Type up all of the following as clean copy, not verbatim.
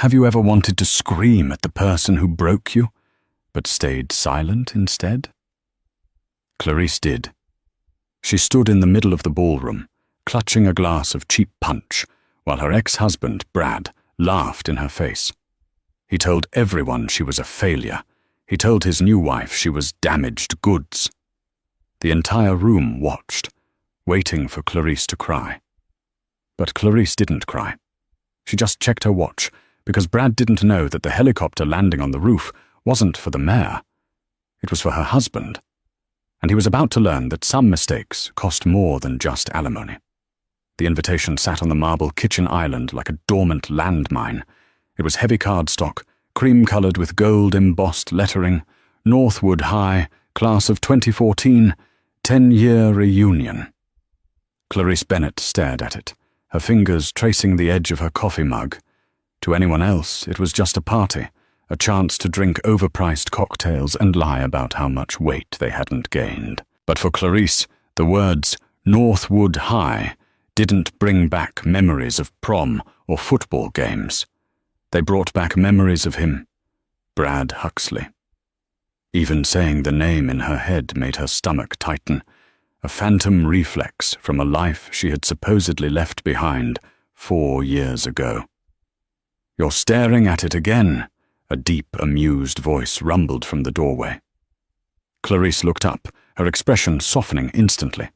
Have you ever wanted to scream at the person who broke you, but stayed silent instead? Clarice did. She stood in the middle of the ballroom, clutching a glass of cheap punch, while her ex-husband, Brad, laughed in her face. He told everyone she was a failure. He told his new wife she was damaged goods. The entire room watched, waiting for Clarice to cry. But Clarice didn't cry. She just checked her watch, because Brad didn't know that the helicopter landing on the roof wasn't for the mayor. It was for her husband. And he was about to learn that some mistakes cost more than just alimony. The invitation sat on the marble kitchen island like a dormant landmine. It was heavy cardstock, cream-colored with gold-embossed lettering, Northwood High, class of 2014, 10-year reunion. Clarice Bennett stared at it, her fingers tracing the edge of her coffee mug. To anyone else, it was just a party, a chance to drink overpriced cocktails and lie about how much weight they hadn't gained. But for Clarice, the words Northwood High didn't bring back memories of prom or football games. They brought back memories of him, Brad Huxley. Even saying the name in her head made her stomach tighten, a phantom reflex from a life she had supposedly left behind 4 years ago. "You're staring at it again," a deep, amused voice rumbled from the doorway. Clarice looked up, her expression softening instantly.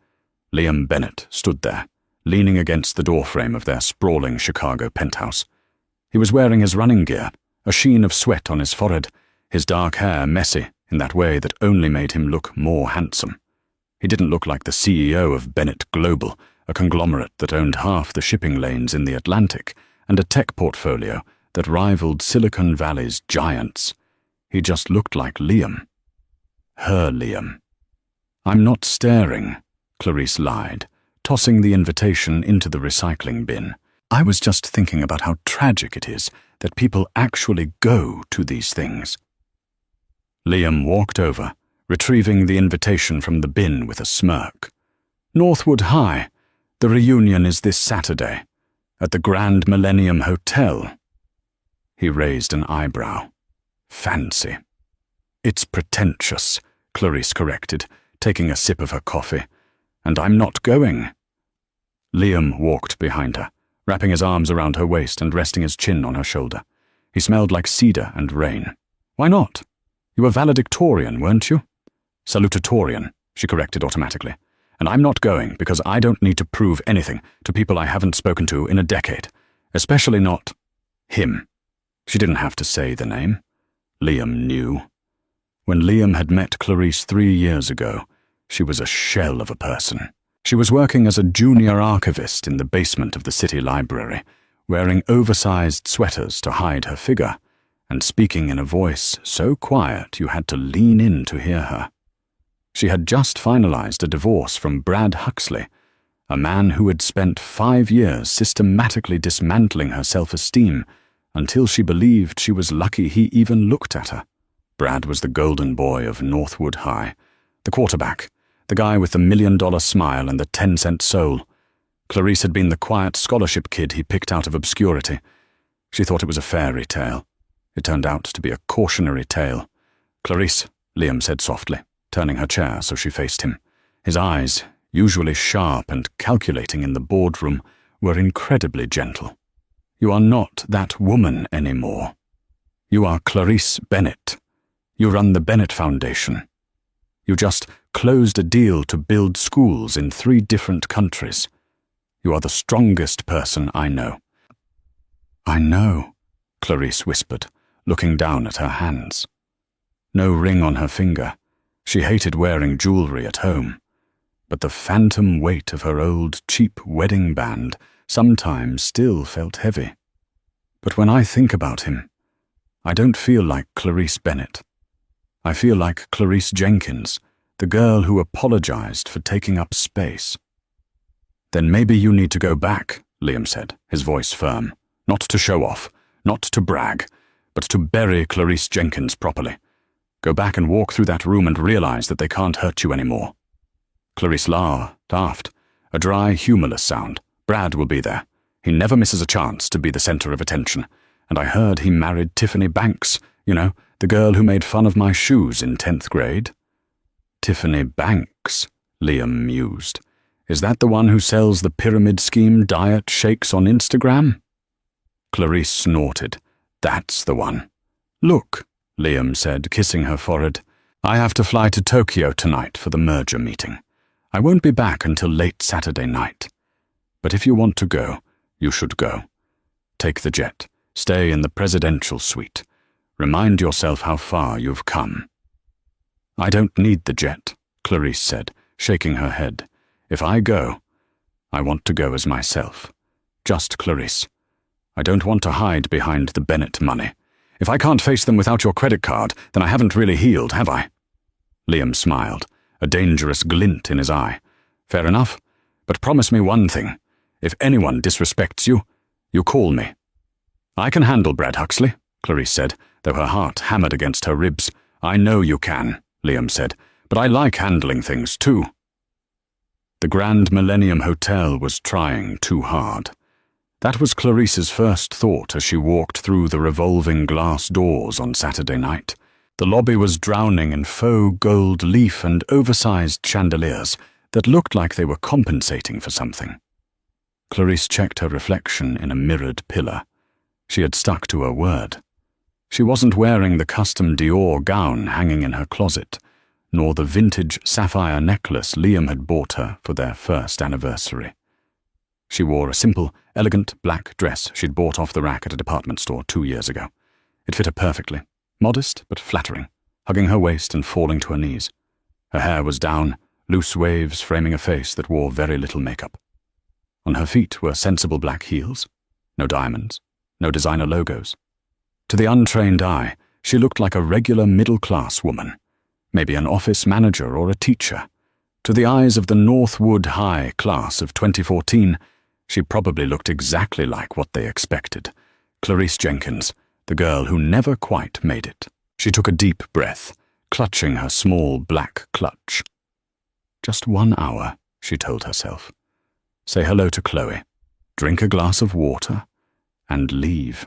Liam Bennett stood there, leaning against the doorframe of their sprawling Chicago penthouse. He was wearing his running gear, a sheen of sweat on his forehead, his dark hair messy in that way that only made him look more handsome. He didn't look like the CEO of Bennett Global, a conglomerate that owned half the shipping lanes in the Atlantic and a tech portfolio that rivaled Silicon Valley's giants. He just looked like Liam. Her Liam. "I'm not staring," Clarice lied, tossing the invitation into the recycling bin. "I was just thinking about how tragic it is that people actually go to these things." Liam walked over, retrieving the invitation from the bin with a smirk. "Northwood High. The reunion is this Saturday, at the Grand Millennium Hotel." He raised an eyebrow. "Fancy." "It's pretentious," Clarice corrected, taking a sip of her coffee. "And I'm not going." Liam walked behind her, wrapping his arms around her waist and resting his chin on her shoulder. He smelled like cedar and rain. "Why not? You were valedictorian, weren't you?" "Salutatorian," she corrected automatically. "And I'm not going because I don't need to prove anything to people I haven't spoken to in a decade. Especially not him." She didn't have to say the name. Liam knew. When Liam had met Clarice 3 years ago, she was a shell of a person. She was working as a junior archivist in the basement of the city library, wearing oversized sweaters to hide her figure, and speaking in a voice so quiet you had to lean in to hear her. She had just finalized a divorce from Brad Huxley, a man who had spent 5 years systematically dismantling her self-esteem until she believed she was lucky he even looked at her. Brad was the golden boy of Northwood High, the quarterback, the guy with the $1 million smile and the 10-cent soul. Clarice had been the quiet scholarship kid he picked out of obscurity. She thought it was a fairy tale. It turned out to be a cautionary tale. "Clarice," Liam said softly, turning her chair so she faced him. His eyes, usually sharp and calculating in the boardroom, were incredibly gentle. "You are not that woman anymore. You are Clarice Bennett. You run the Bennett Foundation. You just closed a deal to build schools in 3 different countries. You are the strongest person I know." "I know," Clarice whispered, looking down at her hands. No ring on her finger. She hated wearing jewelry at home. But the phantom weight of her old, cheap wedding band sometimes still felt heavy. "But when I think about him, I don't feel like Clarice Bennett. I feel like Clarice Jenkins, the girl who apologized for taking up space." "Then maybe you need to go back," Liam said, his voice firm. "Not to show off, not to brag, but to bury Clarice Jenkins properly. Go back and walk through that room and realize that they can't hurt you anymore." Clarice laughed, a dry, humorless sound. "Brad will be there. He never misses a chance to be the center of attention. and I heard he married Tiffany Banks, you know, the girl who made fun of my shoes in 10th grade. Tiffany Banks, Liam mused. Is that the one who sells the pyramid scheme diet shakes on Instagram? Clarice snorted. That's the one. Look, Liam said, kissing her forehead. I have to fly to Tokyo tonight for the merger meeting. I won't be back until late Saturday night. But if you want to go, you should go. Take the jet. Stay in the presidential suite. Remind yourself how far you've come. I don't need the jet, Clarice said, shaking her head. If I go, I want to go as myself. Just Clarice. I don't want to hide behind the Bennett money. If I can't face them without your credit card, then I haven't really healed, have I? Liam smiled, a dangerous glint in his eye. Fair enough, but promise me one thing. If anyone disrespects you, you call me. I can handle Brad Huxley, Clarice said, though her heart hammered against her ribs. I know you can, Liam said, but I like handling things too. The Grand Millennium Hotel was trying too hard. That was Clarice's first thought as she walked through the revolving glass doors on Saturday night. The lobby was drowning in faux gold leaf and oversized chandeliers that looked like they were compensating for something. Clarice checked her reflection in a mirrored pillar. She had stuck to her word. She wasn't wearing the custom Dior gown hanging in her closet, nor the vintage sapphire necklace Liam had bought her for their first anniversary. She wore a simple, elegant black dress she'd bought off the rack at a department store 2 years ago. It fit her perfectly, modest but flattering, hugging her waist and falling to her knees. Her hair was down, loose waves framing a face that wore very little makeup. On her feet were sensible black heels, no diamonds, no designer logos. To the untrained eye, she looked like a regular middle-class woman, maybe an office manager or a teacher. To the eyes of the Northwood High class of 2014, she probably looked exactly like what they expected. Clarice Jenkins, the girl who never quite made it. She took a deep breath, clutching her small black clutch. Just 1 hour, she told herself. Say hello to Chloe, drink a glass of water, and leave.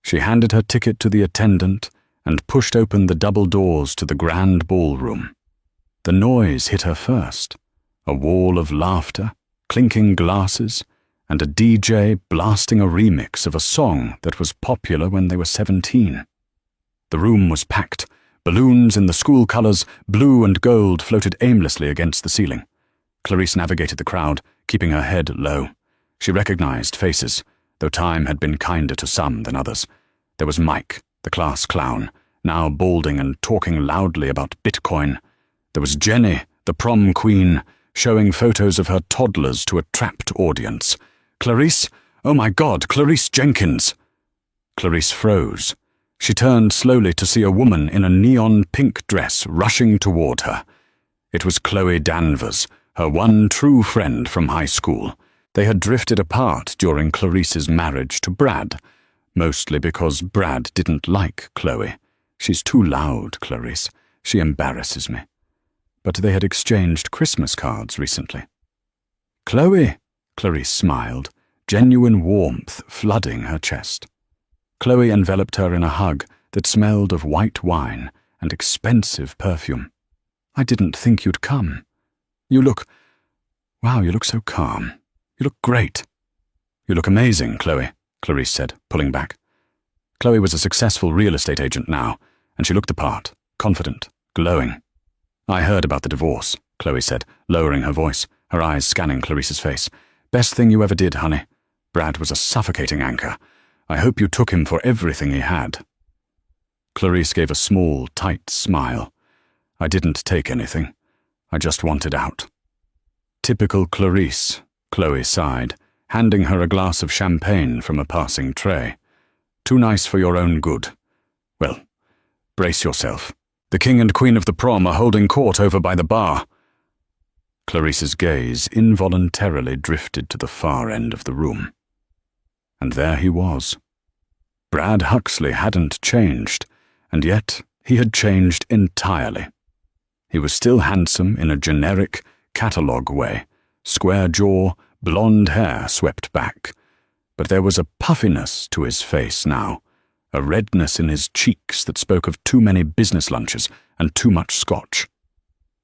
She handed her ticket to the attendant and pushed open the double doors to the grand ballroom. The noise hit her first, a wall of laughter, clinking glasses, and a DJ blasting a remix of a song that was popular when they were 17. The room was packed. Balloons in the school colors, blue and gold, floated aimlessly against the ceiling. Clarice navigated the crowd, keeping her head low. She recognized faces, though time had been kinder to some than others. There was Mike, the class clown, now balding and talking loudly about Bitcoin. There was Jenny, the prom queen, showing photos of her toddlers to a trapped audience. Clarice? Oh my God, Clarice Jenkins! Clarice froze. She turned slowly to see a woman in a neon pink dress rushing toward her. It was Chloe Danvers, her one true friend from high school. They had drifted apart during Clarice's marriage to Brad, mostly because Brad didn't like Chloe. She's too loud, Clarice. She embarrasses me. But they had exchanged Christmas cards recently. Chloe, Clarice smiled, genuine warmth flooding her chest. Chloe enveloped her in a hug that smelled of white wine and expensive perfume. I didn't think you'd come. You look so calm. You look great. You look amazing, Chloe, Clarice said, pulling back. Chloe was a successful real estate agent now, and she looked the part, confident, glowing. I heard about the divorce, Chloe said, lowering her voice, her eyes scanning Clarice's face. Best thing you ever did, honey. Brad was a suffocating anchor. I hope you took him for everything he had. Clarice gave a small, tight smile. I didn't take anything. I just wanted out. Typical Clarice, Chloe sighed, handing her a glass of champagne from a passing tray. Too nice for your own good. Well, brace yourself. The king and queen of the prom are holding court over by the bar. Clarice's gaze involuntarily drifted to the far end of the room. And there he was. Brad Huxley hadn't changed, and yet he had changed entirely. He was still handsome in a generic, catalogue way, square jaw, blonde hair swept back, but there was a puffiness to his face now, a redness in his cheeks that spoke of too many business lunches and too much scotch.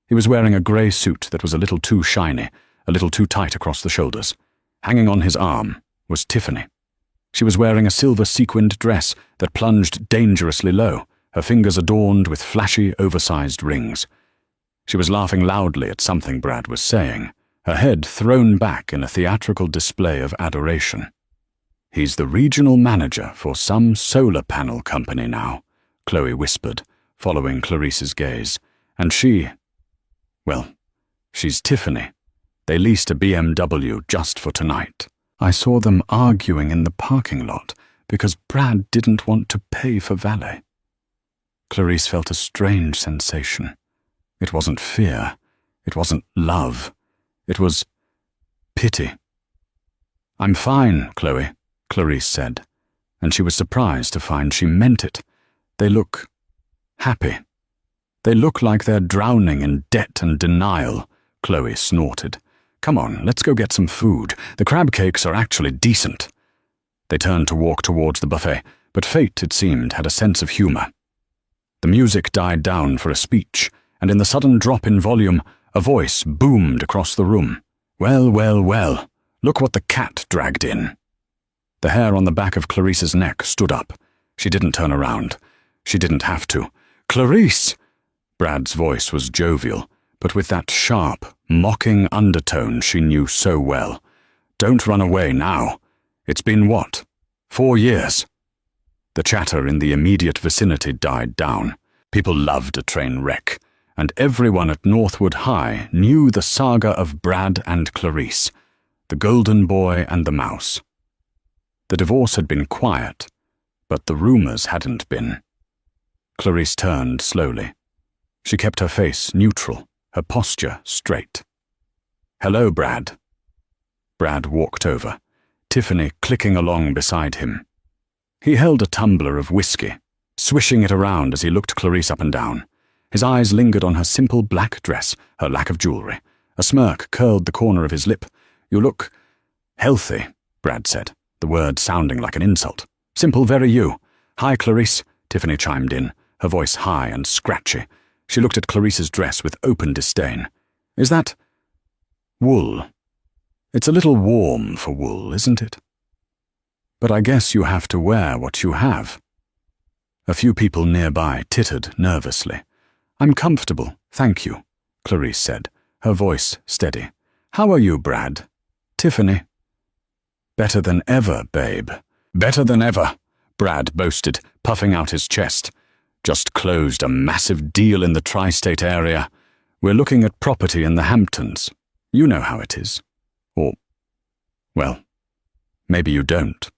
He was wearing a grey suit that was a little too shiny, a little too tight across the shoulders. Hanging on his arm was Tiffany. She was wearing a silver sequined dress that plunged dangerously low, her fingers adorned with flashy, oversized rings. She was laughing loudly at something Brad was saying, her head thrown back in a theatrical display of adoration. "He's the regional manager for some solar panel company now," Chloe whispered, following Clarice's gaze. "And well, she's Tiffany. They leased a BMW just for tonight. I saw them arguing in the parking lot because Brad didn't want to pay for valet." Clarice felt a strange sensation. It wasn't fear. It wasn't love. It was pity. "I'm fine, Chloe," Clarice said, and she was surprised to find she meant it. "They look happy. They look like they're drowning in debt and denial," Chloe snorted. "Come on, let's go get some food. The crab cakes are actually decent." They turned to walk towards the buffet, but fate, it seemed, had a sense of humor. The music died down for a speech, and in the sudden drop in volume, a voice boomed across the room. "Well, well, well, look what the cat dragged in." The hair on the back of Clarice's neck stood up. She didn't turn around. She didn't have to. "Clarice!" Brad's voice was jovial, but with that sharp, mocking undertone she knew so well. "Don't run away now. It's been what? 4 years?" The chatter in the immediate vicinity died down. People loved a train wreck, and everyone at Northwood High knew the saga of Brad and Clarice, the golden boy and the mouse. The divorce had been quiet, but the rumors hadn't been. Clarice turned slowly. She kept her face neutral, her posture straight. "Hello, Brad." Brad walked over, Tiffany clicking along beside him. He held a tumbler of whiskey, swishing it around as he looked Clarice up and down. His eyes lingered on her simple black dress, her lack of jewelry. A smirk curled the corner of his lip. "You look healthy," Brad said, the word sounding like an insult. "Simple, very you." "Hi, Clarice," Tiffany chimed in, her voice high and scratchy. She looked at Clarice's dress with open disdain. "Is that wool? It's a little warm for wool, isn't it? But I guess you have to wear what you have." A few people nearby tittered nervously. "I'm comfortable, thank you," Clarice said, her voice steady. "How are you, Brad?" "Tiffany." "Better than ever, babe." "Better than ever," Brad boasted, puffing out his chest. "Just closed a massive deal in the tri-state area. We're looking at property in the Hamptons. You know how it is. Or, well, maybe you don't."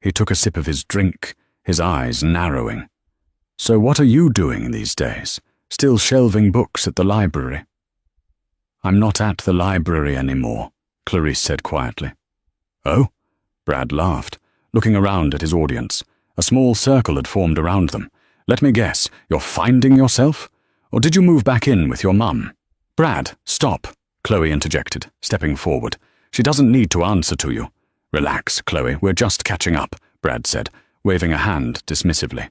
He took a sip of his drink, his eyes narrowing. "So what are you doing these days? Still shelving books at the library?" "I'm not at the library anymore," Clarice said quietly. "Oh?" Brad laughed, looking around at his audience. A small circle had formed around them. "Let me guess, you're finding yourself? Or did you move back in with your mum?" "Brad, stop," Chloe interjected, stepping forward. "She doesn't need to answer to you." "Relax, Chloe, we're just catching up," Brad said, waving a hand dismissively.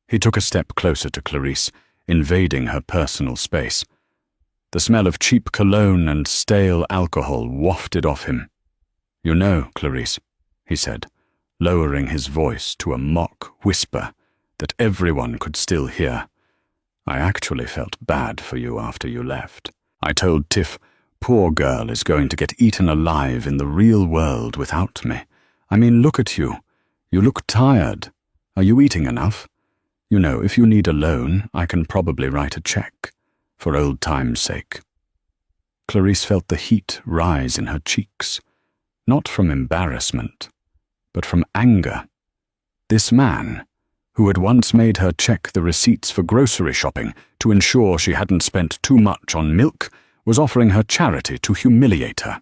He took a step closer to Clarice, invading her personal space. The smell of cheap cologne and stale alcohol wafted off him. "You know, Clarice," he said, lowering his voice to a mock whisper that everyone could still hear, "I actually felt bad for you after you left. I told Tiff, poor girl is going to get eaten alive in the real world without me. I mean, look at you. You look tired. Are you eating enough? You know, if you need a loan, I can probably write a check, for old time's sake." Clarice felt the heat rise in her cheeks, not from embarrassment, but from anger. This man, who had once made her check the receipts for grocery shopping to ensure she hadn't spent too much on milk, was offering her charity to humiliate her.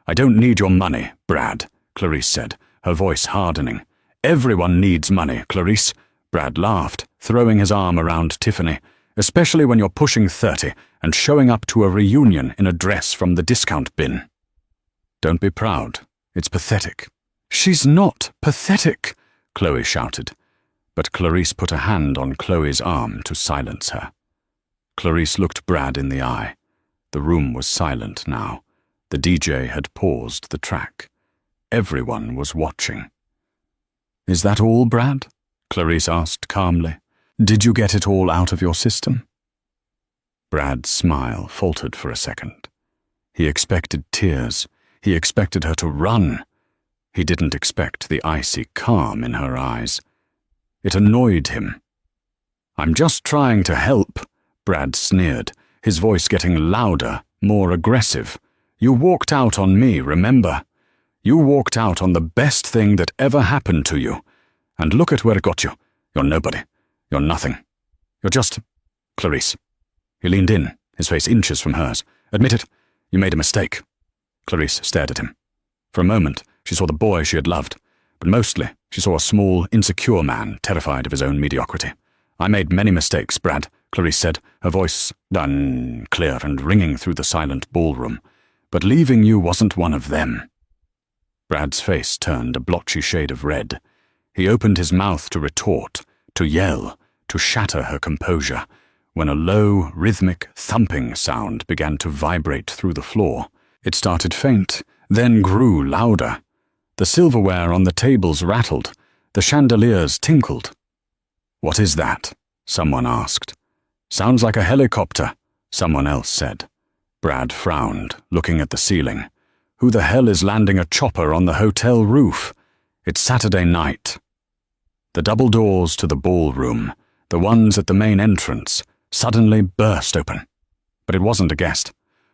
"I don't need your money, Brad," Clarice said, her voice hardening. "Everyone needs money, Clarice." Brad laughed, throwing his arm around Tiffany, "especially when you're pushing 30 and showing up to a reunion in a dress from the discount bin." "Don't be proud. It's pathetic." "She's not pathetic," Chloe shouted, but Clarice put a hand on Chloe's arm to silence her. Clarice looked Brad in the eye. The room was silent now. The DJ had paused the track. Everyone was watching. "Is that all, Brad?" Clarice asked calmly. "Did you get it all out of your system?" Brad's smile faltered for a second. He expected tears. He expected her to run. He didn't expect the icy calm in her eyes. It annoyed him. "I'm just trying to help," Brad sneered, his voice getting louder, more aggressive. "You walked out on me, remember? You walked out on the best thing that ever happened to you. And look at where it got you. You're nobody. You're nothing. You're just Clarice." He leaned in, his face inches from hers. "Admit it. You made a mistake." Clarice stared at him. For a moment, she saw the boy she had loved, but mostly she saw a small, insecure man terrified of his own mediocrity. "I made many mistakes, Brad," Clarice said, her voice done, clear and ringing through the silent ballroom. "But leaving you wasn't one of them." Brad's face turned a blotchy shade of red. He opened his mouth to retort, to yell, to shatter her composure, when a low, rhythmic, thumping sound began to vibrate through the floor. It started faint, then grew louder. The silverware on the tables rattled. The chandeliers tinkled. "What is that?" someone asked. "Sounds like a helicopter," someone else said. Brad frowned, looking at the ceiling. Who the hell is landing a chopper on the hotel roof? It's Saturday night. The double doors to the ballroom, the ones at the main entrance, suddenly burst open. But it wasn't a guest.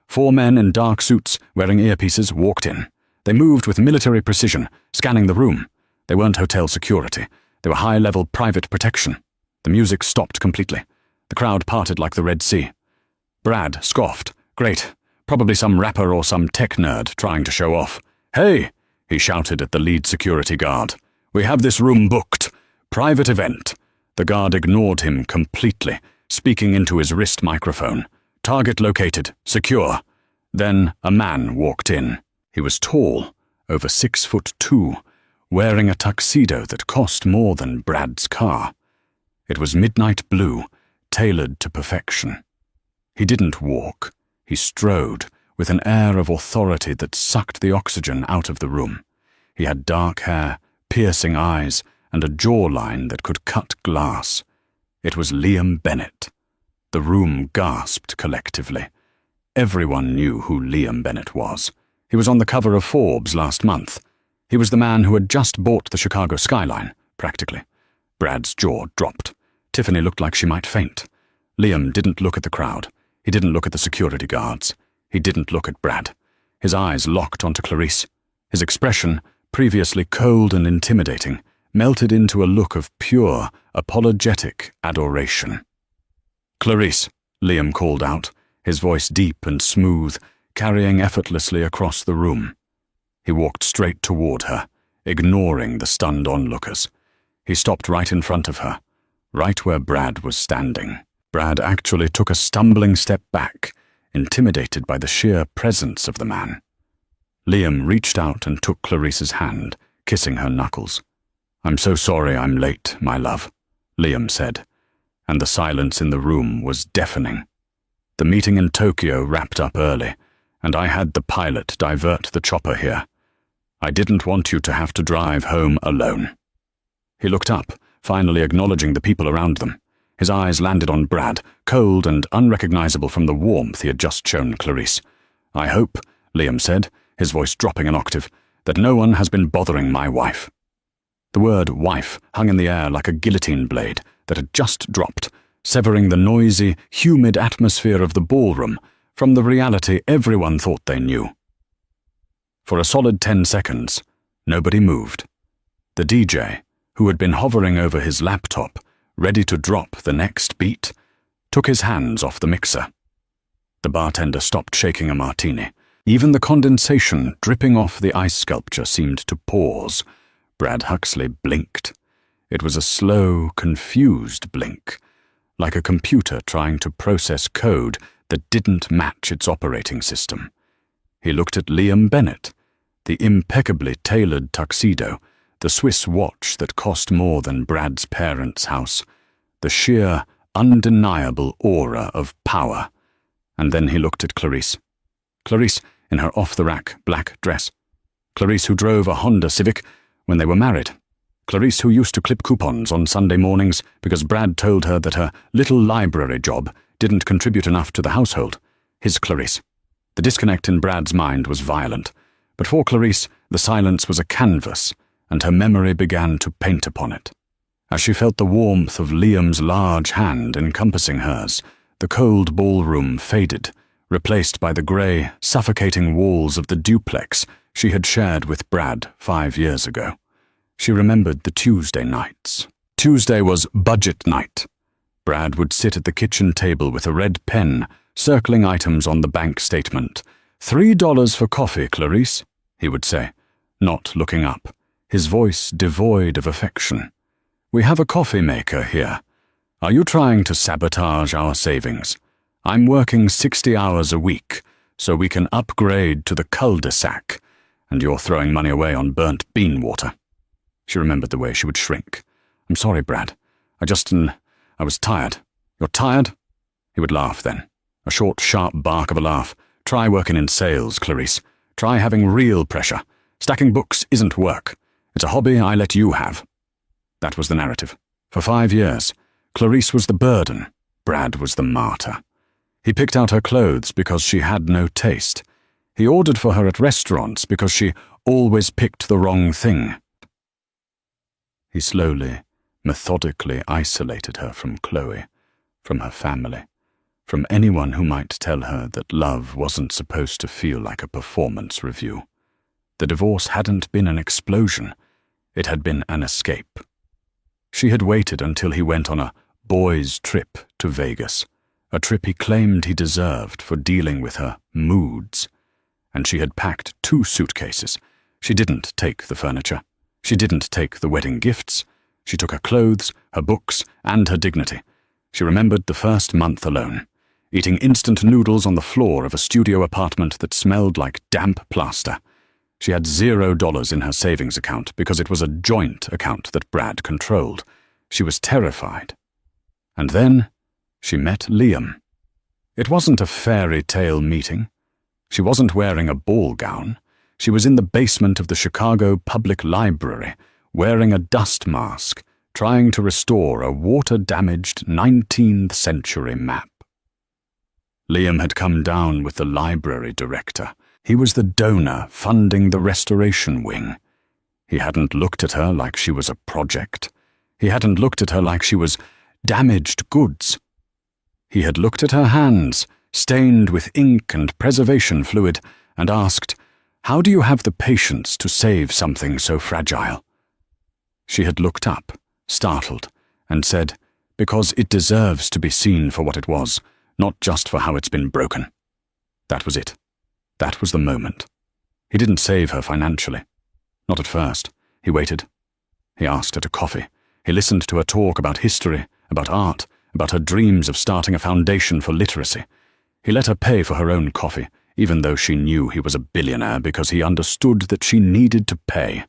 4 men in dark suits, wearing earpieces, walked in. They moved with military precision, scanning the room. They weren't hotel security. They were high-level private protection. The music stopped completely. The crowd parted like the Red Sea. Brad scoffed. "Great. Probably some rapper or some tech nerd trying to show off." "Hey!" he shouted at the lead security guard. "We have this room booked. Private event." The guard ignored him completely, speaking into his wrist microphone. "Target located. Secure." Then a man walked in. He was tall, over 6'2", wearing a tuxedo that cost more than Brad's car. It was midnight blue, tailored to perfection. He didn't walk. He strode, with an air of authority that sucked the oxygen out of the room. He had dark hair, piercing eyes, and a jawline that could cut glass. It was Liam Bennett. The room gasped collectively. Everyone knew who Liam Bennett was. He was on the cover of Forbes last month. He was the man who had just bought the Chicago skyline, practically. Brad's jaw dropped. Tiffany looked like she might faint. Liam didn't look at the crowd. He didn't look at the security guards. He didn't look at Brad. His eyes locked onto Clarice. His expression, previously cold and intimidating, melted into a look of pure, apologetic adoration. "Clarice," Liam called out, his voice deep and smooth, carrying effortlessly across the room. He walked straight toward her, ignoring the stunned onlookers. He stopped right in front of her, right where Brad was standing. Brad actually took a stumbling step back, intimidated by the sheer presence of the man. Liam reached out and took Clarice's hand, kissing her knuckles. "I'm so sorry I'm late, my love," Liam said, and the silence in the room was deafening. "The meeting in Tokyo wrapped up early, and I had the pilot divert the chopper here. I didn't want you to have to drive home alone." He looked up, finally acknowledging the people around them. His eyes landed on Brad, cold and unrecognizable from the warmth he had just shown Clarice. "I hope," Liam said, his voice dropping an octave, "that no one has been bothering my wife." The word wife hung in the air like a guillotine blade that had just dropped, severing the noisy, humid atmosphere of the ballroom from the reality everyone thought they knew. For a solid 10 seconds, nobody moved. The DJ, who had been hovering over his laptop, ready to drop the next beat, took his hands off the mixer. The bartender stopped shaking a martini. Even the condensation dripping off the ice sculpture seemed to pause. Brad Huxley blinked. It was a slow, confused blink, like a computer trying to process code that didn't match its operating system. He looked at Liam Bennett, the impeccably tailored tuxedo, the Swiss watch that cost more than Brad's parents' house, the sheer, undeniable aura of power. And then he looked at Clarice. Clarice in her off-the-rack black dress. Clarice who drove a Honda Civic when they were married. Clarice who used to clip coupons on Sunday mornings because Brad told her that her little library job didn't contribute enough to the household. His Clarice. The disconnect in Brad's mind was violent, but for Clarice the silence was a canvas, and her memory began to paint upon it. As she felt the warmth of Liam's large hand encompassing hers, the cold ballroom faded, replaced by the grey, suffocating walls of the duplex she had shared with Brad 5 years ago. She remembered the Tuesday nights. Tuesday was budget night. Brad would sit at the kitchen table with a red pen, circling items on the bank statement. $3 for coffee, Clarice, he would say, not looking up, his voice devoid of affection. We have a coffee maker here. Are you trying to sabotage our savings? I'm working 60 hours a week, so we can upgrade to the cul-de-sac, and you're throwing money away on burnt bean water. She remembered the way she would shrink. I'm sorry, Brad. I was tired. You're tired? He would laugh then. A short, sharp bark of a laugh. Try working in sales, Clarice. Try having real pressure. Stacking books isn't work. It's a hobby I let you have. That was the narrative. For 5 years, Clarice was the burden. Brad was the martyr. He picked out her clothes because she had no taste. He ordered for her at restaurants because she always picked the wrong thing. He slowly, methodically isolated her from Chloe, from her family, from anyone who might tell her that love wasn't supposed to feel like a performance review. The divorce hadn't been an explosion. It had been an escape. She had waited until he went on a boys' trip to Vegas, a trip he claimed he deserved for dealing with her moods. And she had packed 2 suitcases. She didn't take the furniture. She didn't take the wedding gifts. She took her clothes, her books, and her dignity. She remembered the first month alone, eating instant noodles on the floor of a studio apartment that smelled like damp plaster. She had $0 in her savings account because it was a joint account that Brad controlled. She was terrified. And then she met Liam. It wasn't a fairy tale meeting. She wasn't wearing a ball gown. She was in the basement of the Chicago Public Library, wearing a dust mask, trying to restore a water-damaged 19th century map. Liam had come down with the library director. He was the donor funding the restoration wing. He hadn't looked at her like she was a project. He hadn't looked at her like she was damaged goods. He had looked at her hands, stained with ink and preservation fluid, and asked, "How do you have the patience to save something so fragile?" She had looked up, startled, and said, "Because it deserves to be seen for what it was, not just for how it's been broken." That was it. That was the moment. He didn't save her financially. Not at first. He waited. He asked her to coffee. He listened to her talk about history, about art, about her dreams of starting a foundation for literacy. He let her pay for her own coffee, even though she knew he was a billionaire because he understood that she needed to pay.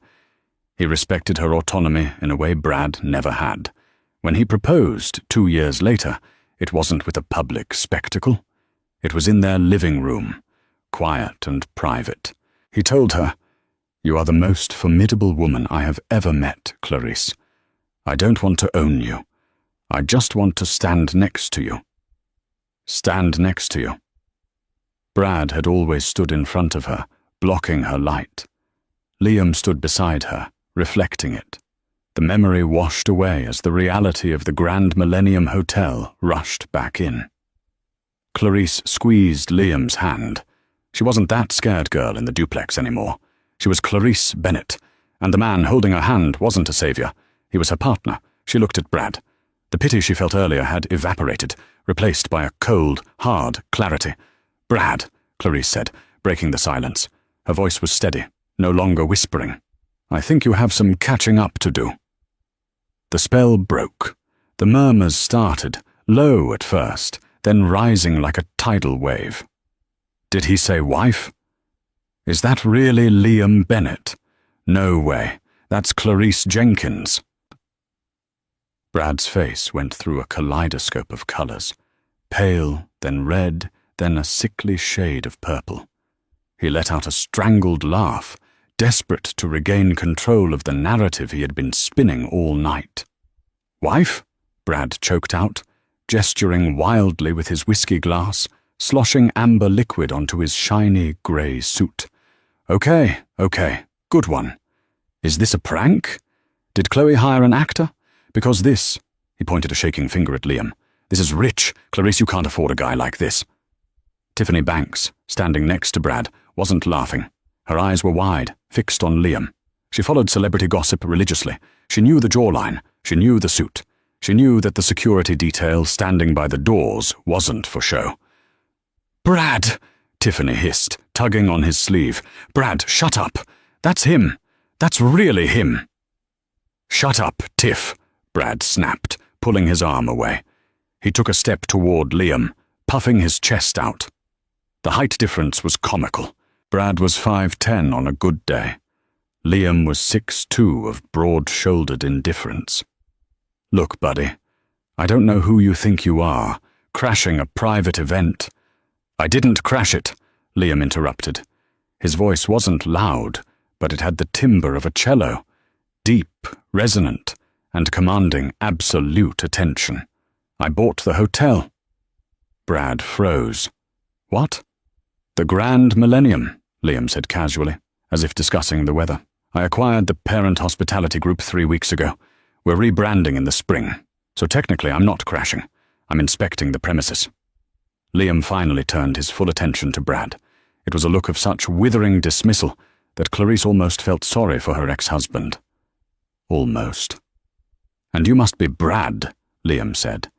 He respected her autonomy in a way Brad never had. When he proposed 2 years later, it wasn't with a public spectacle. It was in their living room, quiet and private. He told her, "You are the most formidable woman I have ever met, Clarice. I don't want to own you. I just want to stand next to you." Stand next to you. Brad had always stood in front of her, blocking her light. Liam stood beside her, reflecting it. The memory washed away as the reality of the Grand Millennium Hotel rushed back in. Clarice squeezed Liam's hand. She wasn't that scared girl in the duplex anymore. She was Clarice Bennett, and the man holding her hand wasn't a savior. He was her partner. She looked at Brad. The pity she felt earlier had evaporated, replaced by a cold, hard clarity. "Brad," Clarice said, breaking the silence. Her voice was steady, no longer whispering. "I think you have some catching up to do." The spell broke. The murmurs started, low at first, then rising like a tidal wave. Did he say wife? Is that really Liam Bennett? No way. That's Clarice Jenkins. Brad's face went through a kaleidoscope of colours. Pale, then red, then a sickly shade of purple. He let out a strangled laugh, desperate to regain control of the narrative he had been spinning all night. "Wife?" Brad choked out, gesturing wildly with his whiskey glass, sloshing amber liquid onto his shiny grey suit. Okay, good one. Is this a prank? Did Chloe hire an actor? Because this," he pointed a shaking finger at Liam, "this is rich. Clarice, you can't afford a guy like this." Tiffany Banks, standing next to Brad, wasn't laughing. Her eyes were wide, fixed on Liam. She followed celebrity gossip religiously. She knew the jawline. She knew the suit. She knew that the security detail standing by the doors wasn't for show. "Brad!" Tiffany hissed, tugging on his sleeve. "Brad, shut up! That's him! That's really him!" "Shut up, Tiff!" Brad snapped, pulling his arm away. He took a step toward Liam, puffing his chest out. The height difference was comical. Brad was 5'10" on a good day. Liam was 6'2" of broad-shouldered indifference. "Look, buddy, I don't know who you think you are, crashing a private event." "I didn't crash it," Liam interrupted. His voice wasn't loud, but it had the timbre of a cello, deep, resonant, and commanding absolute attention. "I bought the hotel." Brad froze. "What?" "The Grand Millennium," Liam said casually, as if discussing the weather. "I acquired the parent hospitality group 3 weeks ago. We're rebranding in the spring, so technically I'm not crashing. I'm inspecting the premises." Liam finally turned his full attention to Brad. It was a look of such withering dismissal that Clarice almost felt sorry for her ex-husband. Almost. "And you must be Brad," Liam said.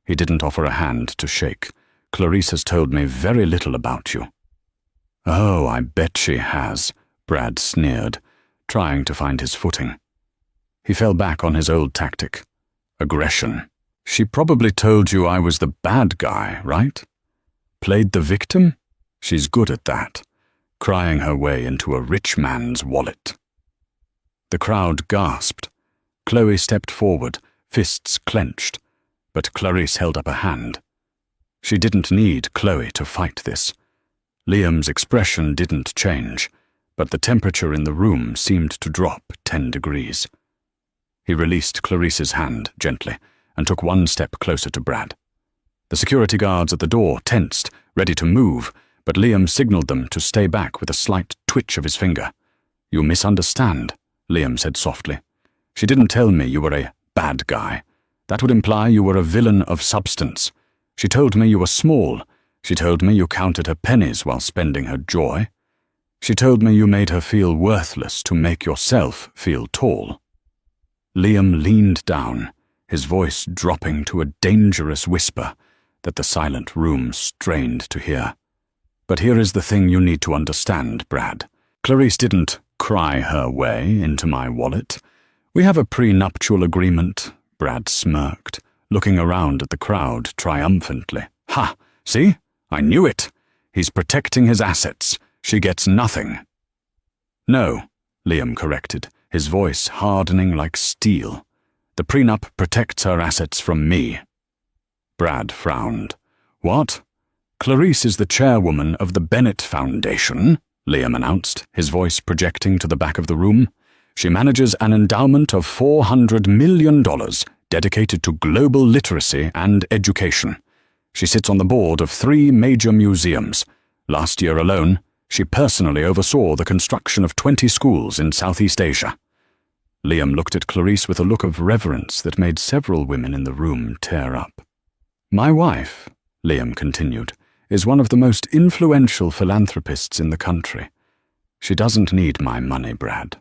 He didn't offer a hand to shake. "Clarice has told me very little about you." "Oh, I bet she has," Brad sneered, trying to find his footing. He fell back on his old tactic. Aggression. "She probably told you I was the bad guy, right? Played the victim? She's good at that, crying her way into a rich man's wallet." The crowd gasped. Chloe stepped forward, fists clenched, but Clarice held up a hand. She didn't need Chloe to fight this. Liam's expression didn't change, but the temperature in the room seemed to drop 10 degrees. He released Clarice's hand gently and took one step closer to Brad. The security guards at the door tensed, ready to move, but Liam signaled them to stay back with a slight twitch of his finger. "You misunderstand," Liam said softly. "She didn't tell me you were a bad guy. That would imply you were a villain of substance. She told me you were small. She told me you counted her pennies while spending her joy. She told me you made her feel worthless to make yourself feel tall." Liam leaned down, his voice dropping to a dangerous whisper that the silent room strained to hear. "But here is the thing you need to understand, Brad. Clarice didn't cry her way into my wallet. We have a prenuptial agreement," Brad smirked, looking around at the crowd triumphantly. "Ha! See? I knew it! He's protecting his assets. She gets nothing." "No," Liam corrected, his voice hardening like steel. "The prenup protects her assets from me." Brad frowned. "What?" "Clarice is the chairwoman of the Bennett Foundation," Liam announced, his voice projecting to the back of the room. "She manages an endowment of $400 million dedicated to global literacy and education. She sits on the board of 3 major museums. Last year alone, she personally oversaw the construction of 20 schools in Southeast Asia." Liam looked at Clarice with a look of reverence that made several women in the room tear up. "My wife," Liam continued, "is one of the most influential philanthropists in the country. She doesn't need my money, Brad.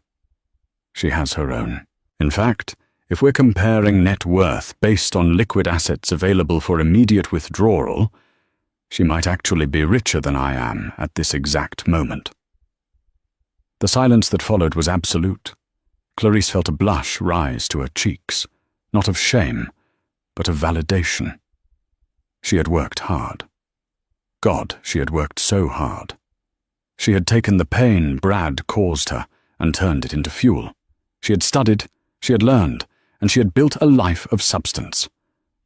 She has her own. In fact, if we're comparing net worth based on liquid assets available for immediate withdrawal, she might actually be richer than I am at this exact moment." The silence that followed was absolute. Clarice felt a blush rise to her cheeks, not of shame, but of validation. She had worked hard. God, she had worked so hard. She had taken the pain Brad caused her and turned it into fuel. She had studied, she had learned, and she had built a life of substance.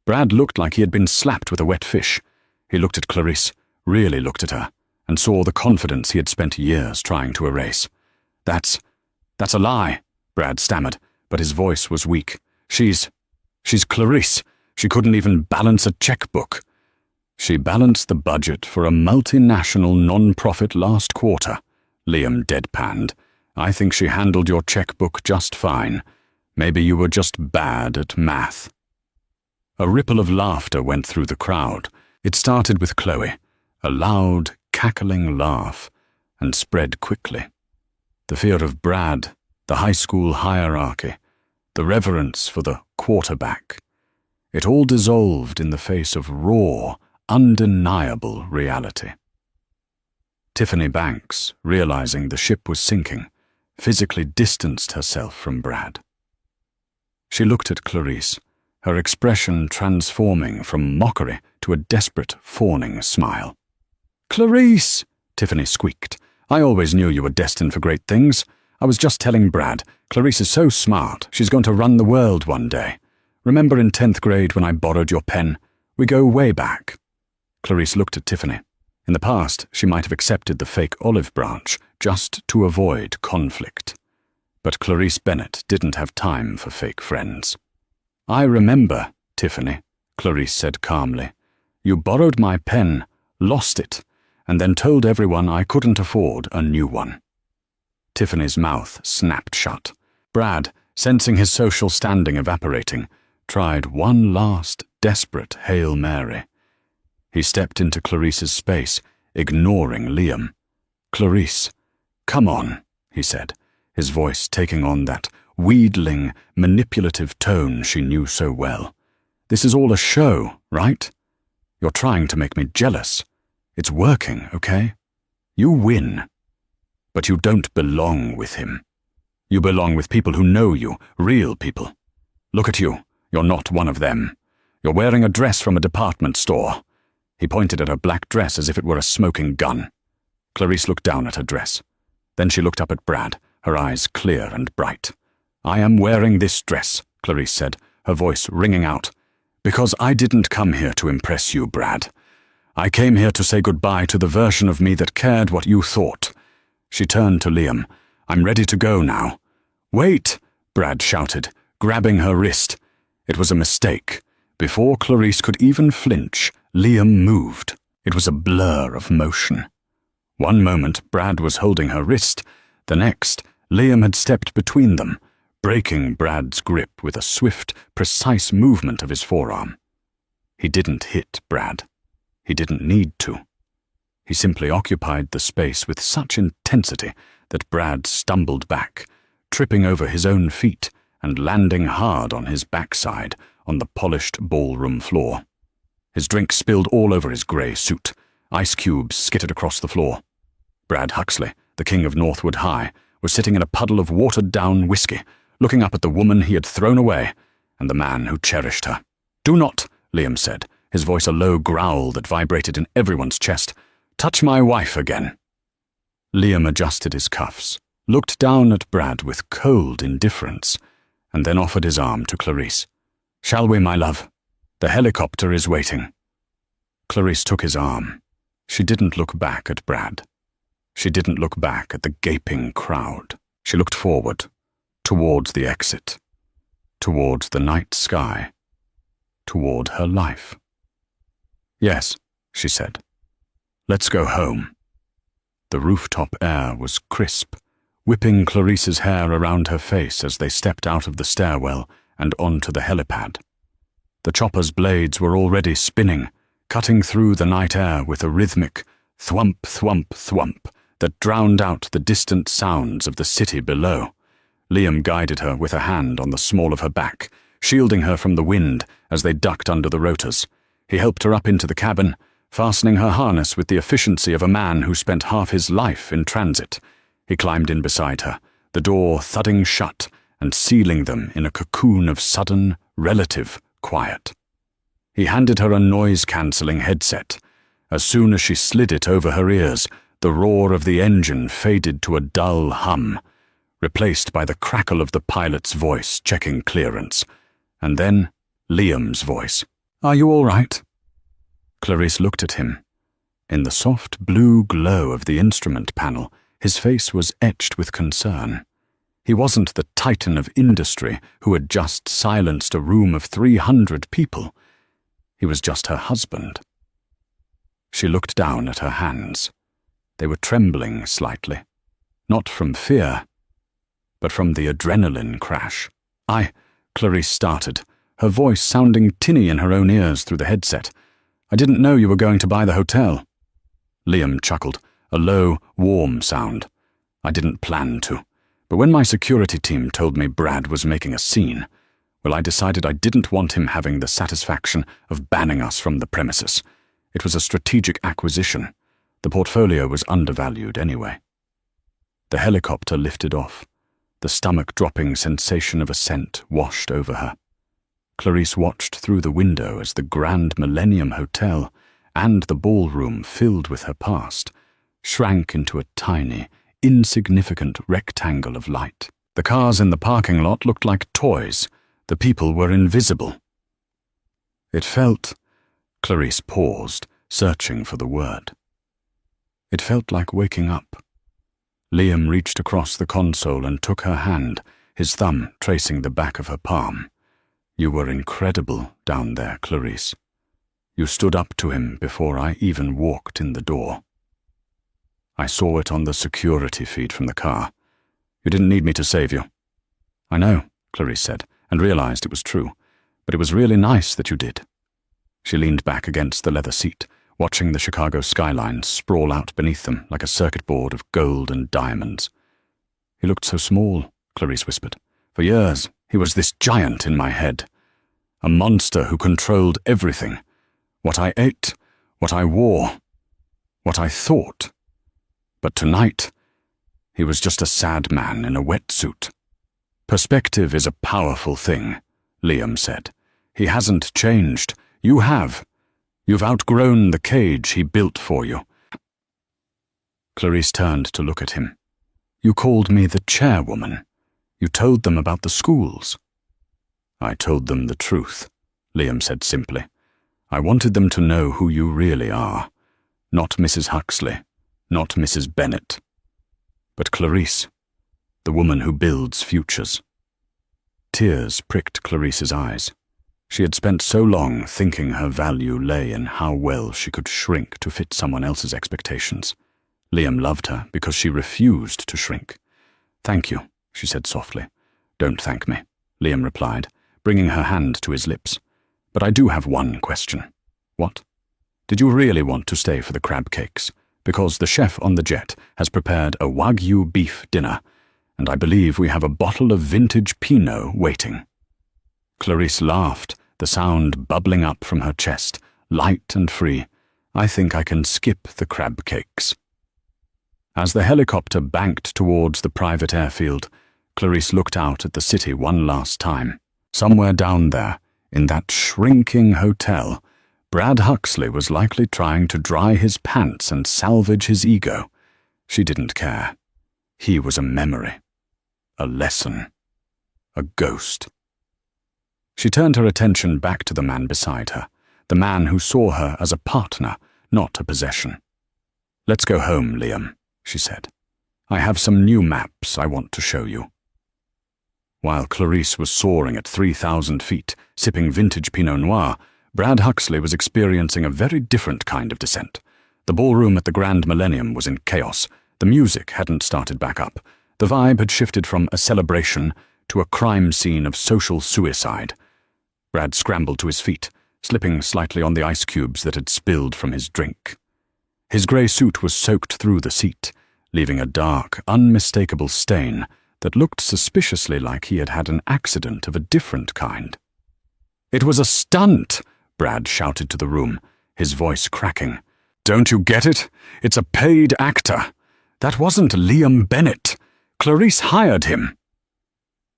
Brad looked like he had been slapped with a wet fish. He looked at Clarisse, really looked at her, and saw the confidence he had spent years trying to erase. That's a lie, Brad stammered, but his voice was weak. She's Clarisse. She couldn't even balance a checkbook. She balanced the budget for a multinational non-profit last quarter, Liam deadpanned. I think she handled your checkbook just fine. Maybe you were just bad at math. A ripple of laughter went through the crowd. It started with Chloe, a loud, cackling laugh, and spread quickly. The fear of Brad, the high school hierarchy, the reverence for the quarterback. It all dissolved in the face of raw, undeniable reality. Tiffany Banks, realizing the ship was sinking, physically distanced herself from Brad. She looked at Clarisse, her expression transforming from mockery to a desperate, fawning smile. "Clarisse!" Tiffany squeaked. "I always knew you were destined for great things. I was just telling Brad, Clarisse is so smart, she's going to run the world one day. Remember in 10th grade when I borrowed your pen? We go way back." Clarisse looked at Tiffany. In the past, she might have accepted the fake olive branch just to avoid conflict. But Clarisse Bennett didn't have time for fake friends. "I remember, Tiffany," Clarisse said calmly. "You borrowed my pen, lost it, and then told everyone I couldn't afford a new one." Tiffany's mouth snapped shut. Brad, sensing his social standing evaporating, tried one last desperate Hail Mary. He stepped into Clarisse's space, ignoring Liam. "Clarisse, come on," he said, his voice taking on that wheedling, manipulative tone she knew so well. "This is all a show, right? You're trying to make me jealous. It's working, okay? You win. But you don't belong with him. You belong with people who know you, real people. Look at you. You're not one of them. You're wearing a dress from a department store." He pointed at her black dress as if it were a smoking gun. Clarisse looked down at her dress. Then she looked up at Brad, her eyes clear and bright. "I am wearing this dress," Clarisse said, her voice ringing out, "because I didn't come here to impress you, Brad. I came here to say goodbye to the version of me that cared what you thought." She turned to Liam. "I'm ready to go now." "Wait!" Brad shouted, grabbing her wrist. It was a mistake. Before Clarisse could even flinch, Liam moved. It was a blur of motion. One moment, Brad was holding her wrist. The next, Liam had stepped between them, breaking Brad's grip with a swift, precise movement of his forearm. He didn't hit Brad. He didn't need to. He simply occupied the space with such intensity that Brad stumbled back, tripping over his own feet and landing hard on his backside on the polished ballroom floor. His drink spilled all over his grey suit. Ice cubes skittered across the floor. Brad Huxley, the king of Northwood High, was sitting in a puddle of watered-down whiskey, looking up at the woman he had thrown away, and the man who cherished her. "Do not," Liam said, his voice a low growl that vibrated in everyone's chest, "touch my wife again." Liam adjusted his cuffs, looked down at Brad with cold indifference, and then offered his arm to Clarisse. "Shall we, my love? The helicopter is waiting." Clarisse took his arm. She didn't look back at Brad. She didn't look back at the gaping crowd. She looked forward, towards the exit, towards the night sky, toward her life. "Yes," she said. "Let's go home." The rooftop air was crisp, whipping Clarisse's hair around her face as they stepped out of the stairwell and onto the helipad. The chopper's blades were already spinning, cutting through the night air with a rhythmic thwump, thwump, thwump that drowned out the distant sounds of the city below. Liam guided her with a hand on the small of her back, shielding her from the wind as they ducked under the rotors. He helped her up into the cabin, fastening her harness with the efficiency of a man who spent half his life in transit. He climbed in beside her, the door thudding shut and sealing them in a cocoon of sudden, relative quiet. He handed her a noise-cancelling headset. As soon as she slid it over her ears, the roar of the engine faded to a dull hum, replaced by the crackle of the pilot's voice checking clearance, and then Liam's voice. "Are you all right?" Clarice looked at him. In the soft blue glow of the instrument panel, his face was etched with concern. He wasn't the titan of industry who had just silenced a room of 300 people. He was just her husband. She looked down at her hands. They were trembling slightly, not from fear, but from the adrenaline crash. Clarice started, her voice sounding tinny in her own ears through the headset. "I didn't know you were going to buy the hotel." Liam chuckled, a low, warm sound. "I didn't plan to, but when my security team told me Brad was making a scene, well, I decided I didn't want him having the satisfaction of banning us from the premises. It was a strategic acquisition. The portfolio was undervalued anyway." The helicopter lifted off. The stomach-dropping sensation of ascent washed over her. Clarice watched through the window as the Grand Millennium Hotel and the ballroom filled with her past shrank into a tiny, insignificant rectangle of light. The cars in the parking lot looked like toys. The people were invisible. It felt... Clarice paused, searching for the word. It felt like waking up. Liam reached across the console and took her hand, his thumb tracing the back of her palm. "You were incredible down there, Clarice. You stood up to him before I even walked in the door. I saw it on the security feed from the car. You didn't need me to save you." "I know," Clarice said, and realized it was true, "but it was really nice that you did." She leaned back against the leather seat, watching the Chicago skyline sprawl out beneath them like a circuit board of gold and diamonds. "He looked so small," Clarice whispered. "For years, he was this giant in my head. A monster who controlled everything. What I ate, what I wore, what I thought. But tonight, he was just a sad man in a wetsuit." "Perspective is a powerful thing," Liam said. "He hasn't changed. You have. You've outgrown the cage he built for you." Clarice turned to look at him. "You called me the chairwoman. You told them about the schools." "I told them the truth," Liam said simply. "I wanted them to know who you really are. Not Mrs. Huxley, not Mrs. Bennett, but Clarice, the woman who builds futures." Tears pricked Clarice's eyes. She had spent so long thinking her value lay in how well she could shrink to fit someone else's expectations. Liam loved her because she refused to shrink. "Thank you," she said softly. "Don't thank me," Liam replied, bringing her hand to his lips. "But I do have one question." "What?" "Did you really want to stay for the crab cakes? Because the chef on the jet has prepared a Wagyu beef dinner, and I believe we have a bottle of vintage Pinot waiting." Clarice laughed, the sound bubbling up from her chest, light and free. "I think I can skip the crab cakes." As the helicopter banked towards the private airfield, Clarice looked out at the city one last time. Somewhere down there, in that shrinking hotel, Brad Huxley was likely trying to dry his pants and salvage his ego. She didn't care. He was a memory, a lesson, a ghost. She turned her attention back to the man beside her, the man who saw her as a partner, not a possession. "Let's go home, Liam," she said. "I have some new maps I want to show you." While Clarice was soaring at 3,000 feet, sipping vintage Pinot Noir, Brad Huxley was experiencing a very different kind of descent. The ballroom at the Grand Millennium was in chaos. The music hadn't started back up. The vibe had shifted from a celebration to a crime scene of social suicide. Brad scrambled to his feet, slipping slightly on the ice cubes that had spilled from his drink. His grey suit was soaked through the seat, leaving a dark, unmistakable stain that looked suspiciously like he had had an accident of a different kind. "It was a stunt!" Brad shouted to the room, his voice cracking. "Don't you get it? It's a paid actor. That wasn't Liam Bennett. Clarice hired him."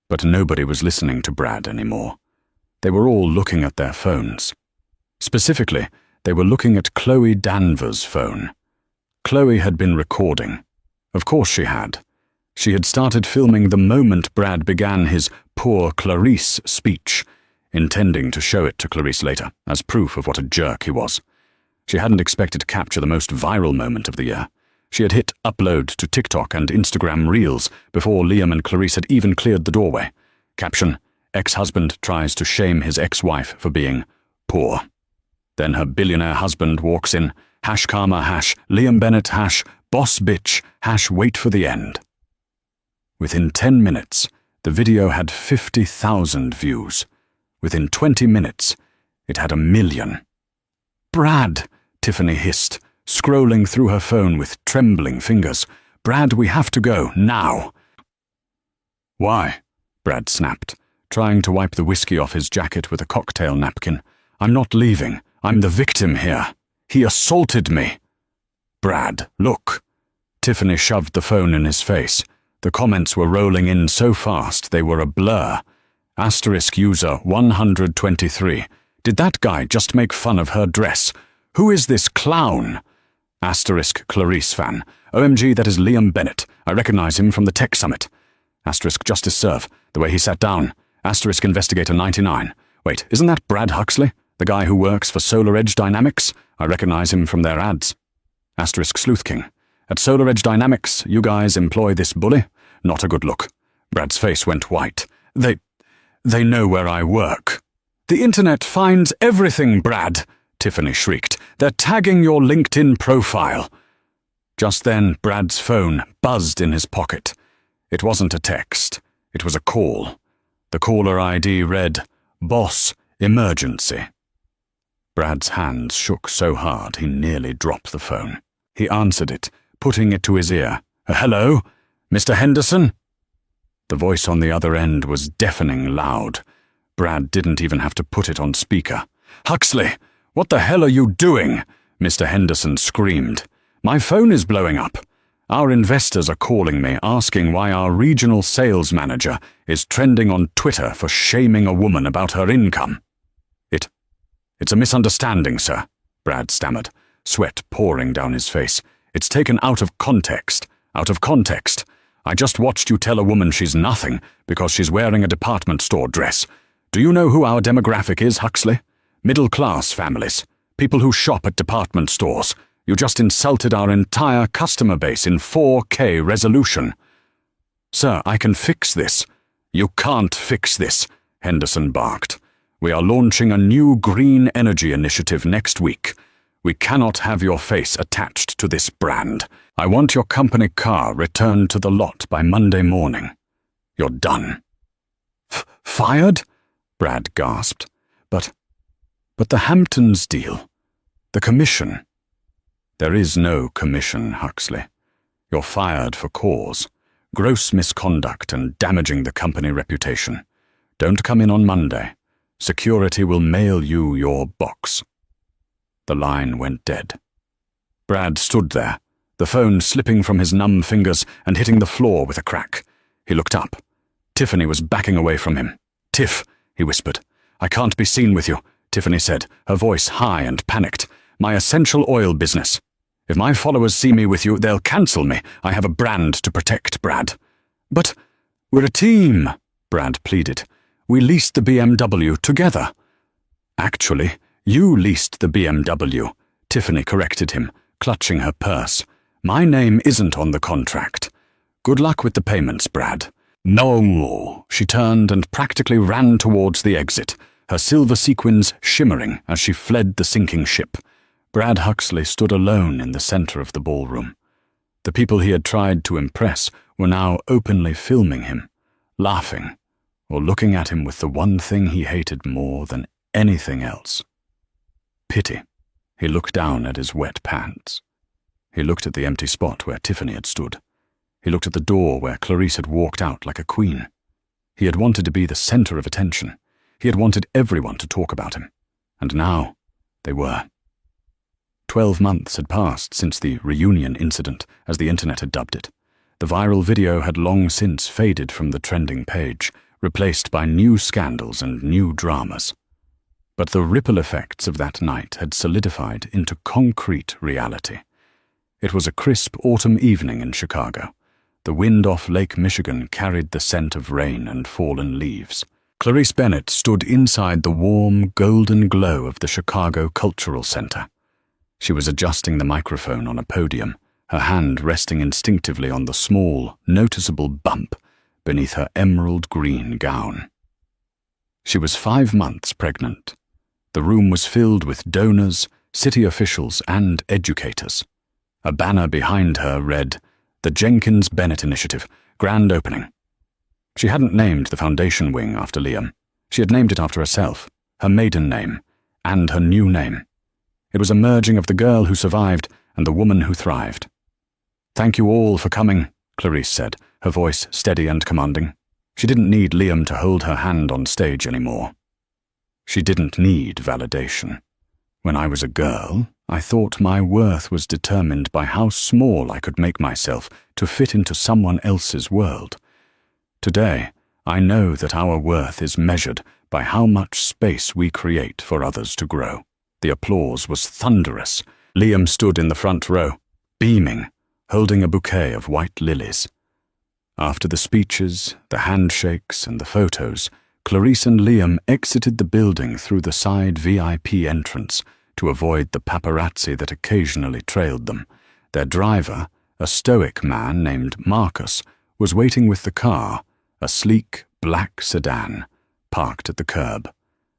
But nobody was listening to Brad anymore. They were all looking at their phones. Specifically, they were looking at Chloe Danvers' phone. Chloe had been recording. Of course she had. She had started filming the moment Brad began his "Poor Clarice" speech, intending to show it to Clarice later, as proof of what a jerk he was. She hadn't expected to capture the most viral moment of the year. She had hit upload to TikTok and Instagram Reels before Liam and Clarice had even cleared the doorway. Caption: ex-husband tries to shame his ex-wife for being poor. Then her billionaire husband walks in, #karma, #Liam Bennett, #boss bitch, #wait for the end. Within 10 minutes, the video had 50,000 views. Within 20 minutes, it had 1 million. "Brad," Tiffany hissed, scrolling through her phone with trembling fingers. "Brad, we have to go, now." "Why?" Brad snapped, trying to wipe the whiskey off his jacket with a cocktail napkin. "I'm not leaving. I'm the victim here. He assaulted me." "Brad, look." Tiffany shoved the phone in his face. The comments were rolling in so fast they were a blur. *user 123. Did that guy just make fun of her dress? Who is this clown? *Clarice fan. OMG, that is Liam Bennett. I recognize him from the tech summit. *Justice Serve. The way he sat down. *Investigator 99. Wait, isn't that Brad Huxley? The guy who works for Solar Edge Dynamics? I recognize him from their ads. *Sleuth King. At Solar Edge Dynamics, you guys employ this bully? Not a good look. Brad's face went white. They know where I work. The internet finds everything, Brad, Tiffany shrieked. They're tagging your LinkedIn profile. Just then, Brad's phone buzzed in his pocket. It wasn't a text. It was a call. The caller ID read, "Boss, emergency." Brad's hands shook so hard he nearly dropped the phone. He answered it, putting it to his ear. "Hello? Mr. Henderson?" The voice on the other end was deafening loud. Brad didn't even have to put it on speaker. "Huxley, what the hell are you doing?" Mr. Henderson screamed. "My phone is blowing up. Our investors are calling me, asking why our regional sales manager is trending on Twitter for shaming a woman about her income." It's a misunderstanding, sir," Brad stammered, sweat pouring down his face. "It's taken out of context. Out of context. I just watched you tell a woman she's nothing because she's wearing a department store dress. Do you know who our demographic is, Huxley? Middle-class families. People who shop at department stores. You just insulted our entire customer base in 4K resolution." "Sir, I can fix this." "You can't fix this," Henderson barked. "We are launching a new green energy initiative next week. We cannot have your face attached to this brand. I want your company car returned to the lot by Monday morning. You're done." Fired? Brad gasped. But the Hamptons deal. The commission. There is no commission, Huxley. You're fired for cause. Gross misconduct and damaging the company reputation. Don't come in on Monday. Security will mail you your box. The line went dead. Brad stood there, the phone slipping from his numb fingers and hitting the floor with a crack. He looked up. Tiffany was backing away from him. "Tiff," he whispered. "I can't be seen with you," Tiffany said, her voice high and panicked. "My essential oil business. If my followers see me with you, they'll cancel me. I have a brand to protect, Brad." "But we're a team," Brad pleaded. "We leased the BMW together." "Actually, you leased the BMW," Tiffany corrected him, clutching her purse. "My name isn't on the contract. Good luck with the payments, Brad." "No." She turned and practically ran towards the exit, her silver sequins shimmering as she fled the sinking ship. Brad Huxley stood alone in the center of the ballroom. The people he had tried to impress were now openly filming him, laughing, or looking at him with the one thing he hated more than anything else. Pity. He looked down at his wet pants. He looked at the empty spot where Tiffany had stood. He looked at the door where Clarice had walked out like a queen. He had wanted to be the center of attention. He had wanted everyone to talk about him. And now they were. 12 months had passed since the reunion incident, as the internet had dubbed it. The viral video had long since faded from the trending page, replaced by new scandals and new dramas. But the ripple effects of that night had solidified into concrete reality. It was a crisp autumn evening in Chicago. The wind off Lake Michigan carried the scent of rain and fallen leaves. Clarice Bennett stood inside the warm, golden glow of the Chicago Cultural Center. She was adjusting the microphone on a podium, her hand resting instinctively on the small, noticeable bump beneath her emerald green gown. She was 5 months pregnant. The room was filled with donors, city officials, and educators. A banner behind her read, "The Jenkins Bennett Initiative, Grand Opening." She hadn't named the foundation wing after Liam. She had named it after herself, her maiden name, and her new name. It was a merging of the girl who survived and the woman who thrived. "Thank you all for coming," Clarice said, her voice steady and commanding. She didn't need Liam to hold her hand on stage anymore. She didn't need validation. When I was a girl, I thought my worth was determined by how small I could make myself to fit into someone else's world. Today, I know that our worth is measured by how much space we create for others to grow. The applause was thunderous. Liam stood in the front row, beaming, holding a bouquet of white lilies. After the speeches, the handshakes, and the photos, Clarice and Liam exited the building through the side VIP entrance to avoid the paparazzi that occasionally trailed them. Their driver, a stoic man named Marcus, was waiting with the car, a sleek, black sedan, parked at the curb.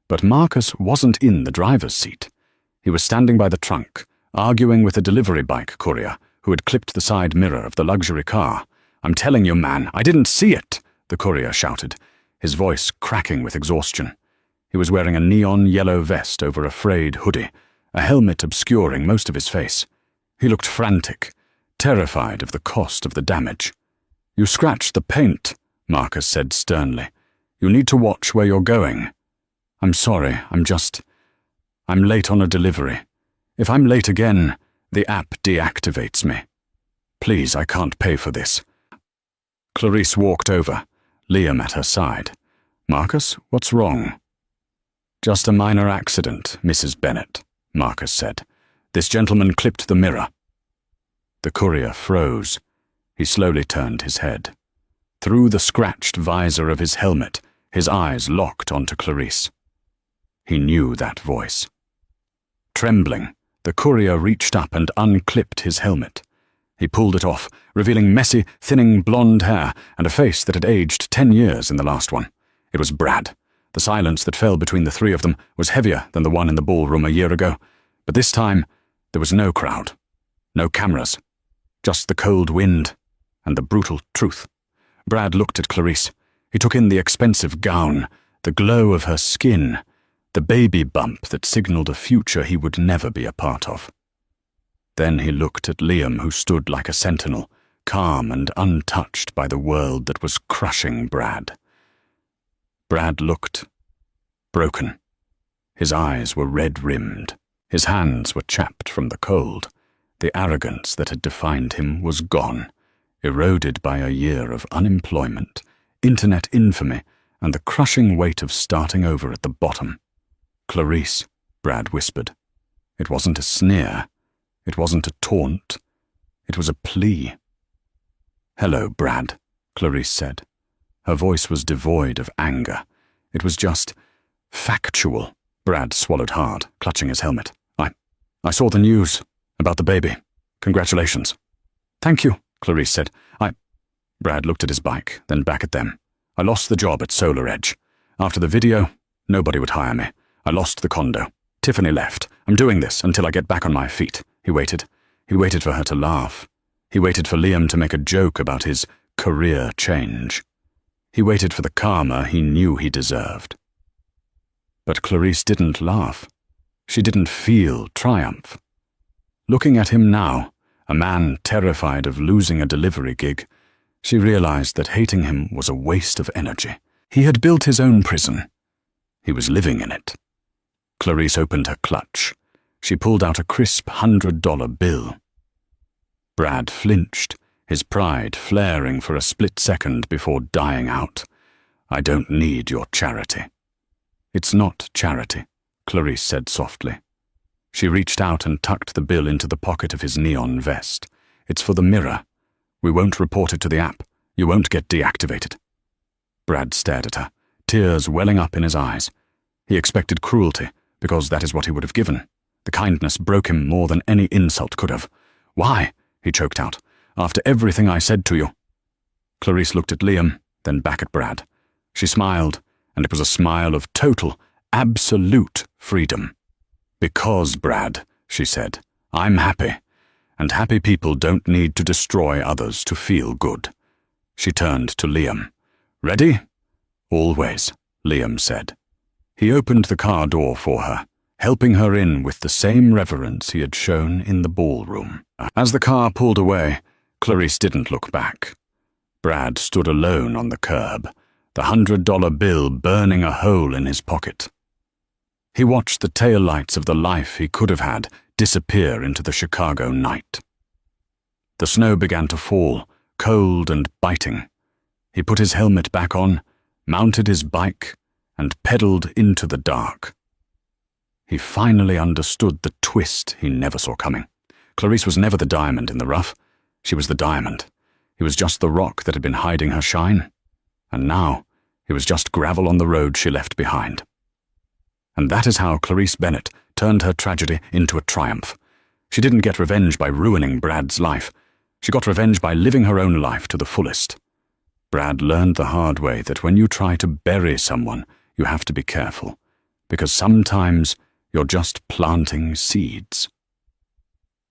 But Marcus wasn't in the driver's seat. He was standing by the trunk, arguing with a delivery bike courier who had clipped the side mirror of the luxury car. "I'm telling you, man, I didn't see it," the courier shouted, his voice cracking with exhaustion. He was wearing a neon yellow vest over a frayed hoodie, a helmet obscuring most of his face. He looked frantic, terrified of the cost of the damage. "You scratched the paint," Marcus said sternly. "You need to watch where you're going." "I'm sorry, I'm late on a delivery. If I'm late again, the app deactivates me. Please, I can't pay for this." Clarice walked over, Liam at her side. "Marcus, what's wrong?" "Just a minor accident, Mrs. Bennett," Marcus said. "This gentleman clipped the mirror." The courier froze. He slowly turned his head. Through the scratched visor of his helmet, his eyes locked onto Clarice. He knew that voice. Trembling, the courier reached up and unclipped his helmet. He pulled it off, revealing messy, thinning blonde hair and a face that had aged 10 years in the last one. It was Brad. The silence that fell between the three of them was heavier than the one in the ballroom a year ago. But this time, there was no crowd, no cameras, just the cold wind and the brutal truth. Brad looked at Clarice. He took in the expensive gown, the glow of her skin, the baby bump that signaled a future he would never be a part of. Then he looked at Liam, who stood like a sentinel, calm and untouched by the world that was crushing Brad. Brad looked broken. His eyes were red-rimmed. His hands were chapped from the cold. The arrogance that had defined him was gone, eroded by a year of unemployment, internet infamy, and the crushing weight of starting over at the bottom. "Clarice," Brad whispered. It wasn't a sneer. It wasn't a taunt. It was a plea. "Hello, Brad," Clarice said. Her voice was devoid of anger. It was just factual. Brad swallowed hard, clutching his helmet. I saw the news about the baby. Congratulations." "Thank you," Clarice said. Brad looked at his bike, then back at them. "I lost the job at Solar Edge. After the video, nobody would hire me. I lost the condo. Tiffany left. I'm doing this until I get back on my feet." He waited. He waited for her to laugh. He waited for Liam to make a joke about his career change. He waited for the karma he knew he deserved. But Clarice didn't laugh. She didn't feel triumph. Looking at him now, a man terrified of losing a delivery gig, she realized that hating him was a waste of energy. He had built his own prison. He was living in it. Clarice opened her clutch. She pulled out a crisp $100 bill. Brad flinched, his pride flaring for a split second before dying out. "I don't need your charity." "It's not charity," Clarice said softly. She reached out and tucked the bill into the pocket of his neon vest. It's for the mirror. We won't report it to the app. You won't get deactivated." Brad stared at her, tears welling up in his eyes. He expected cruelty, because that is what he would have given. The kindness broke him more than any insult could have. "Why?" he choked out. "After everything I said to you." Clarice looked at Liam, then back at Brad. She smiled, and it was a smile of total, absolute freedom. "Because, Brad," she said, "I'm happy, and happy people don't need to destroy others to feel good." She turned to Liam. "Ready?" "Always," Liam said. He opened the car door for her, helping her in with the same reverence he had shown in the ballroom. As the car pulled away, Clarice didn't look back. Brad stood alone on the curb, the $100 bill burning a hole in his pocket. He watched the taillights of the life he could have had disappear into the Chicago night. The snow began to fall, cold and biting. He put his helmet back on, mounted his bike, and pedaled into the dark. He finally understood the twist he never saw coming. Clarice was never the diamond in the rough. She was the diamond. He was just the rock that had been hiding her shine. And now, he was just gravel on the road she left behind. And that is how Clarice Bennett turned her tragedy into a triumph. She didn't get revenge by ruining Brad's life. She got revenge by living her own life to the fullest. Brad learned the hard way that when you try to bury someone, you have to be careful, because sometimes you're just planting seeds.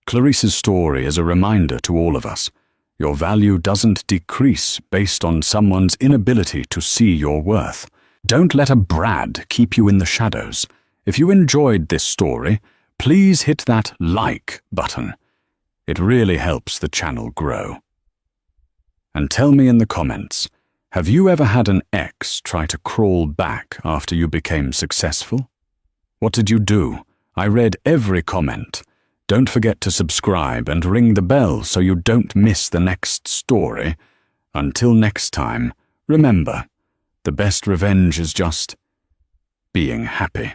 Clarice's story is a reminder to all of us. Your value doesn't decrease based on someone's inability to see your worth. Don't let a Brad keep you in the shadows. If you enjoyed this story, please hit that like button. It really helps the channel grow. And tell me in the comments, have you ever had an ex try to crawl back after you became successful? What did you do? I read every comment. Don't forget to subscribe and ring the bell so you don't miss the next story. Until next time, remember, the best revenge is just being happy.